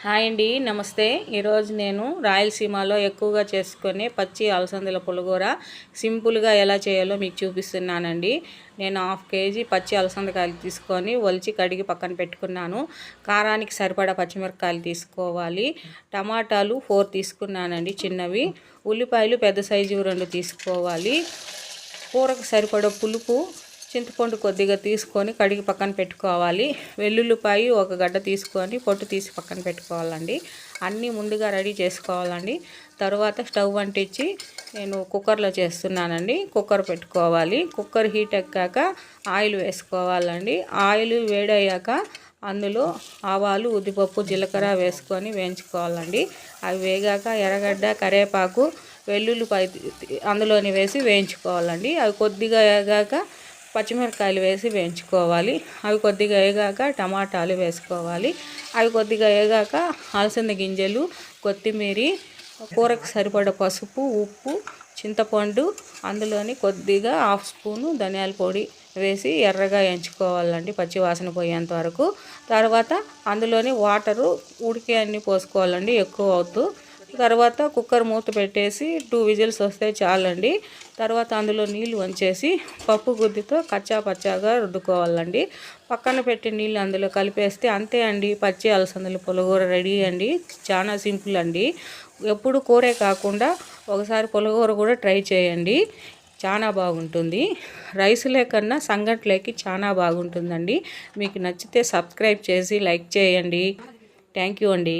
Hi అండి, నమస్తే. ఈరోజు నేను రాయలసీమలో ఎక్కువగా చేసుకునే పచ్చి అలసందల పులిహోర సింపుల్గా ఎలా చేయాలో మీకు చూపిస్తున్నానండి. నేను 1/2 కేజీ పచ్చి అలసందకాయలు తీసుకొని ఒలిచి కడిగి పక్కన పెట్టుకున్నాను. కారానికి సరిపడా పచ్చిమిరపకాయలు తీసుకోవాలి. టమాటాలు 4 తీసుకున్నానండి చిన్నవి. ఉల్లిపాయలు పెద్ద సైజు 2 తీసుకోవాలి. కూరకు సరిపడా పులుపు, చింతపండు కొద్దిగా తీసుకొని కడిగి పక్కన పెట్టుకోవాలి. వెల్లుల్లిపాయ 1 గడ్డ తీసుకొని పొట్టు తీసి పక్కన పెట్టుకోవాలండి. అన్నీ ముందుగా రెడీ చేసుకోవాలండి. తర్వాత స్టవ్ అంటించి నేను కుక్కర్లో చేస్తున్నానండి. కుక్కర్ పెట్టుకోవాలి. కుక్కర్ హీట్ ఎక్కాక ఆయిల్ వేసుకోవాలండి. ఆయిల్ వేడయ్యాక అందులో ఆవాలు, ఉద్దిపప్పు, జీలకర్ర వేసుకొని వేయించుకోవాలండి. అవి వేగాక ఎర్రగడ్డ, కరివేపాకు, వెల్లుల్లిపాయ అందులోని వేసి వేయించుకోవాలండి. అవి కొద్దిగా వేగాక పచ్చిమిరపకాయలు వేసి వేయించుకోవాలి. అవి కొద్దిగా వేగాక టమాటాలు వేసుకోవాలి. అవి కొద్దిగా వేగాక అలసంద గింజలు, కొత్తిమీర, కూరకు సరిపడా పసుపు, ఉప్పు, చింతపండు, అందులోని కొద్దిగా 1/2 స్పూను ధనియాల పొడి వేసి ఎర్రగా వేయించుకోవాలండి పచ్చివాసన పోయేంత వరకు. తర్వాత అందులోని వాటరు ఉడికే అన్నీ పోసుకోవాలండి, ఎక్కువ వద్దు. తర్వాత కుక్కర్ మూత పెట్టేసి 2 విజిల్స్ వస్తే చాలండి. తర్వాత అందులో నీళ్ళు వంచేసి పప్పు గుద్దితో కచ్చా పచ్చాగా రుద్దుకోవాలండి. పక్కన పెట్టి నీళ్ళు అందులో కలిపేస్తే అంతే అండి, పచ్చి అలసందల పులిహోర రెడీ అండి. చాలా సింపుల్ అండి. ఎప్పుడు కూరే కాకుండా ఒకసారి పులిహోర కూడా ట్రై చేయండి, చాలా బాగుంటుంది. రైస్లే కన్నా సంగట్లేకి చాలా బాగుంటుందండి. మీకు నచ్చితే సబ్స్క్రైబ్ చేసి లైక్ చేయండి. థ్యాంక్ యూ అండి.